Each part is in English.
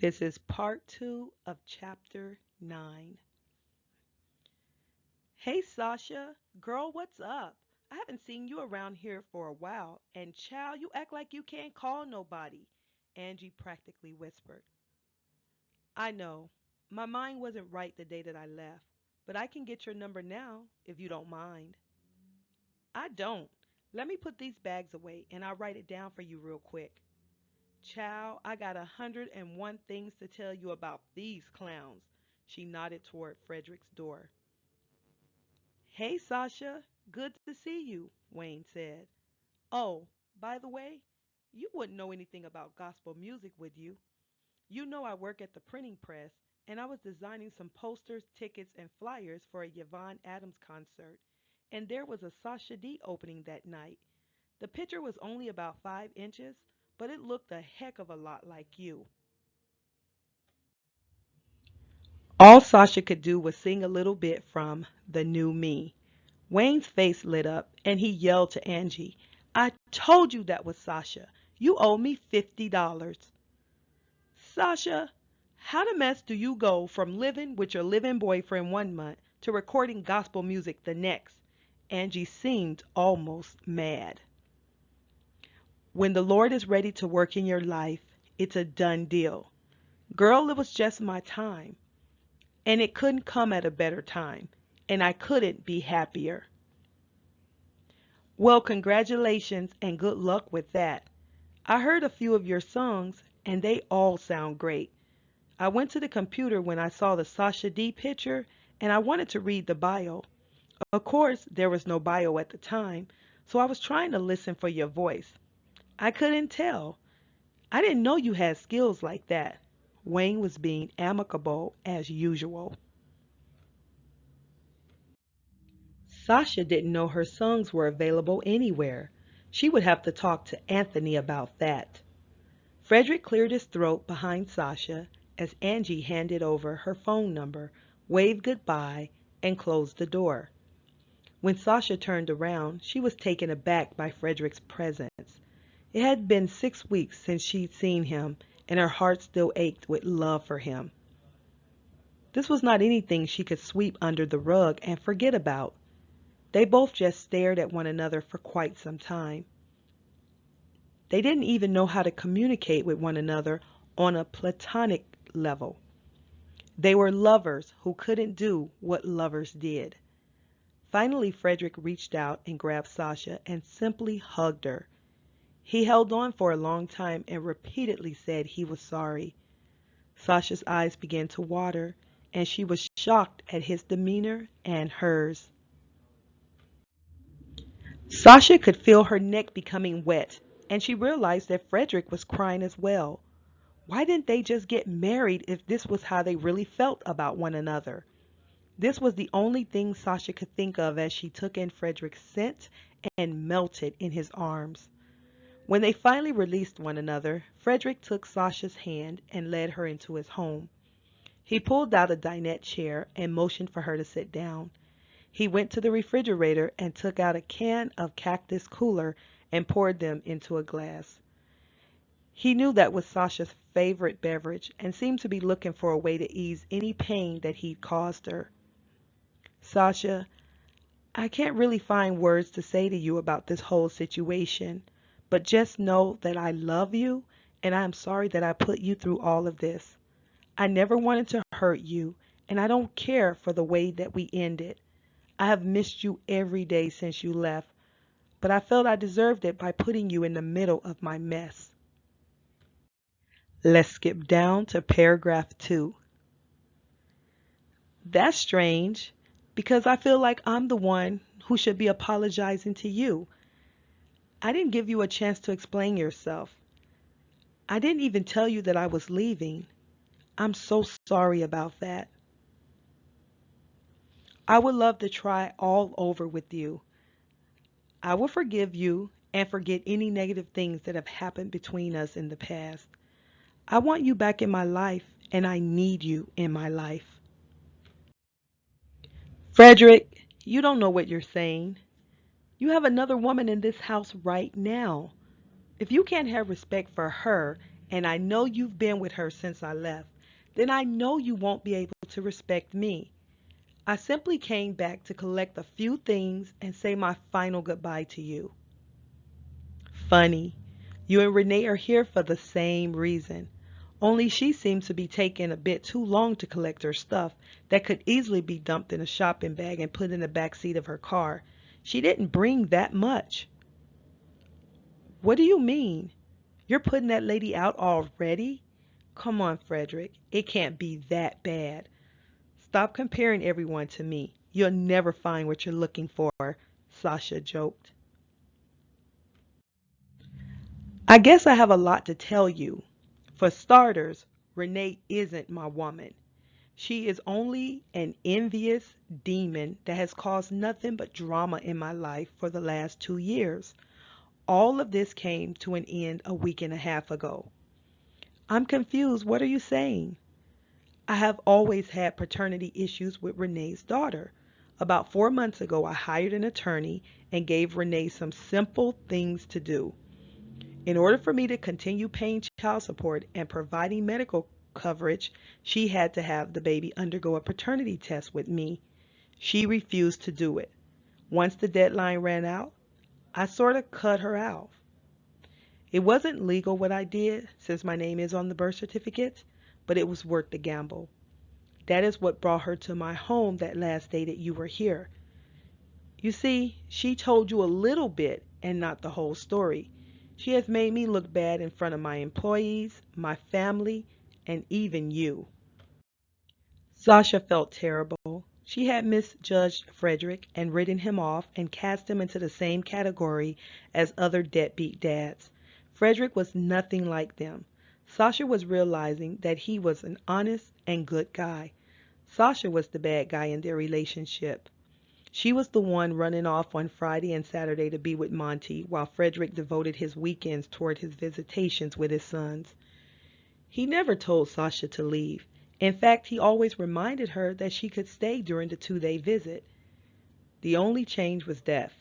This is part 2 of chapter 9. Hey Sasha, girl, what's up? I haven't seen you around here for a while, and child, you act like you can't call nobody, Angie practically whispered. I know, my mind wasn't right the day that I left, but I can get your number now if you don't mind. I don't. Let me put these bags away and I'll write it down for you real quick. Child, I got 101 things to tell you about these clowns. She nodded toward Frederick's door. Hey, Sasha. Good to see you, Wayne said. Oh, by the way, you wouldn't know anything about gospel music, would you? You know I work at the printing press, and I was designing some posters, tickets, and flyers for a Yvonne Adams concert, and there was a Sasha D opening that night. The picture was only about 5 inches, but it looked a heck of a lot like you. All Sasha could do was sing a little bit from The New Me. Wayne's face lit up and he yelled to Angie, I told you that was Sasha. You owe me $50. Sasha, how the mess do you go from living with your living boyfriend 1 month to recording gospel music the next? Angie seemed almost mad. When the Lord is ready to work in your life, it's a done deal. Girl, it was just my time. And it couldn't come at a better time. And I couldn't be happier. Well, congratulations and good luck with that. I heard a few of your songs and they all sound great. I went to the computer when I saw the Sasha D picture and I wanted to read the bio. Of course, there was no bio at the time, so I was trying to listen for your voice. I couldn't tell. I didn't know you had skills like that. Wayne was being amicable as usual. Sasha didn't know her songs were available anywhere. She would have to talk to Anthony about that. Frederick cleared his throat behind Sasha as Angie handed over her phone number, waved goodbye, and closed the door. When Sasha turned around, she was taken aback by Frederick's presence. It had been 6 weeks since she'd seen him, and her heart still ached with love for him. This was not anything she could sweep under the rug and forget about. They both just stared at one another for quite some time. They didn't even know how to communicate with one another on a platonic level. They were lovers who couldn't do what lovers did. Finally, Frederick reached out and grabbed Sasha and simply hugged her. He held on for a long time and repeatedly said he was sorry. Sasha's eyes began to water, and she was shocked at his demeanor and hers. Sasha could feel her neck becoming wet, and she realized that Frederick was crying as well. Why didn't they just get married if this was how they really felt about one another? This was the only thing Sasha could think of as she took in Frederick's scent and melted in his arms. When they finally released one another, Frederick took Sasha's hand and led her into his home. He pulled out a dinette chair and motioned for her to sit down. He went to the refrigerator and took out a can of cactus cooler and poured them into a glass. He knew that was Sasha's favorite beverage and seemed to be looking for a way to ease any pain that he'd caused her. Sasha, I can't really find words to say to you about this whole situation, but just know that I love you and I am sorry that I put you through all of this. I never wanted to hurt you, and I don't care for the way that we ended. I have missed you every day since you left, but I felt I deserved it by putting you in the middle of my mess. Let's skip down to paragraph 2. That's strange, because I feel like I'm the one who should be apologizing to you. I didn't give you a chance to explain yourself. I didn't even tell you that I was leaving. I'm so sorry about that. I would love to try all over with you. I will forgive you and forget any negative things that have happened between us in the past. I want you back in my life, and I need you in my life. Frederick, you don't know what you're saying. You have another woman in this house right now. If you can't have respect for her and I know you've been with her since I left, then I know you won't be able to respect me. I simply came back to collect a few things and say my final goodbye to you. Funny. You and Renee are here for the same reason. Only she seems to be taking a bit too long to collect her stuff that could easily be dumped in a shopping bag and put in the back seat of her car. She didn't bring that much. What do you mean? You're putting that lady out already? Come on, Frederick. It can't be that bad. Stop comparing everyone to me. You'll never find what you're looking for, Sasha joked. I guess I have a lot to tell you. For starters, Renee isn't my woman. She is only an envious demon that has caused nothing but drama in my life for the last 2 years. All of this came to an end a week and a half ago. I'm confused. What are you saying? I have always had paternity issues with Renee's daughter. About 4 months ago, I hired an attorney and gave Renee some simple things to do. In order for me to continue paying child support and providing medical coverage, she had to have the baby undergo a paternity test with me. She refused to do it. Once the deadline ran out, I sort of cut her out. It wasn't legal what I did, since my name is on the birth certificate, but it was worth the gamble. That is what brought her to my home that last day that you were here. You see, she told you a little bit and not the whole story. She has made me look bad in front of my employees, my family, and even you. Sasha felt terrible. She had misjudged Frederick and written him off and cast him into the same category as other deadbeat dads. Frederick was nothing like them. Sasha was realizing that he was an honest and good guy. Sasha was the bad guy in their relationship. She was the one running off on Friday and Saturday to be with Monty, while Frederick devoted his weekends toward his visitations with his sons. He never told Sasha to leave. In fact, he always reminded her that she could stay during the 2-day visit. The only change was that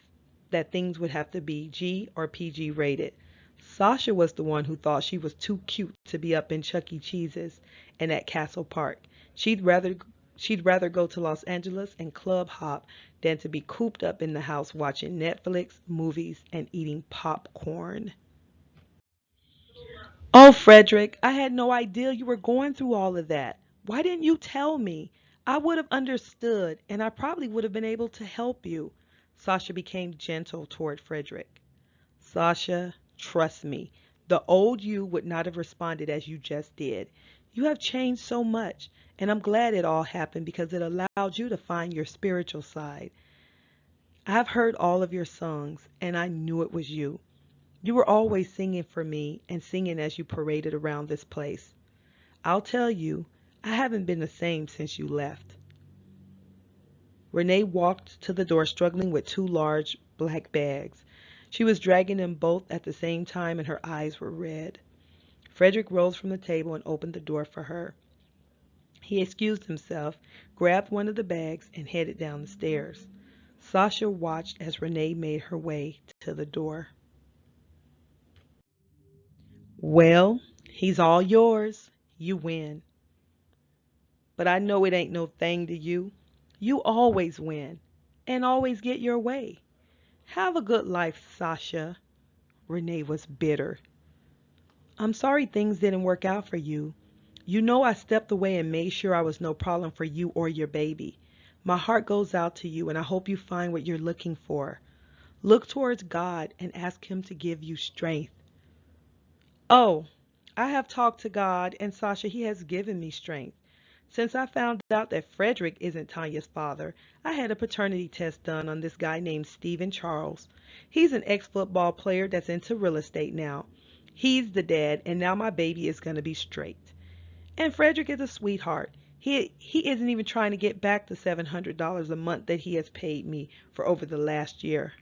things would have to be G or PG rated. Sasha was the one who thought she was too cute to be up in Chuck E. Cheese's and at Castle Park. She'd rather she'd rather go to Los Angeles and club hop than to be cooped up in the house watching Netflix, movies, and eating popcorn. Oh, Frederick, I had no idea you were going through all of that. Why didn't you tell me? I would have understood, and I probably would have been able to help you. Sasha became gentle toward Frederick. Sasha, trust me, the old you would not have responded as you just did. You have changed so much, and I'm glad it all happened because it allowed you to find your spiritual side. I've heard all of your songs, and I knew it was you. You were always singing for me and singing as you paraded around this place. I'll tell you, I haven't been the same since you left. Renee walked to the door struggling with two large black bags. She was dragging them both at the same time and her eyes were red. Frederick rose from the table and opened the door for her. He excused himself, grabbed one of the bags, and headed down the stairs. Sasha watched as Renee made her way to the door. Well, he's all yours. You win. But I know it ain't no thing to you. You always win and always get your way. Have a good life, Sasha. Renee was bitter. I'm sorry things didn't work out for you. You know I stepped away and made sure I was no problem for you or your baby. My heart goes out to you and I hope you find what you're looking for. Look towards God and ask Him to give you strength. Oh, I have talked to God and Sasha, He has given me strength. Since I found out that Frederick isn't Tanya's father, I had a paternity test done on this guy named Stephen Charles. He's an ex-football player that's into real estate now. He's the dad, and now my baby is going to be straight. And Frederick is a sweetheart. He isn't even trying to get back the $700 a month that he has paid me for over the last year.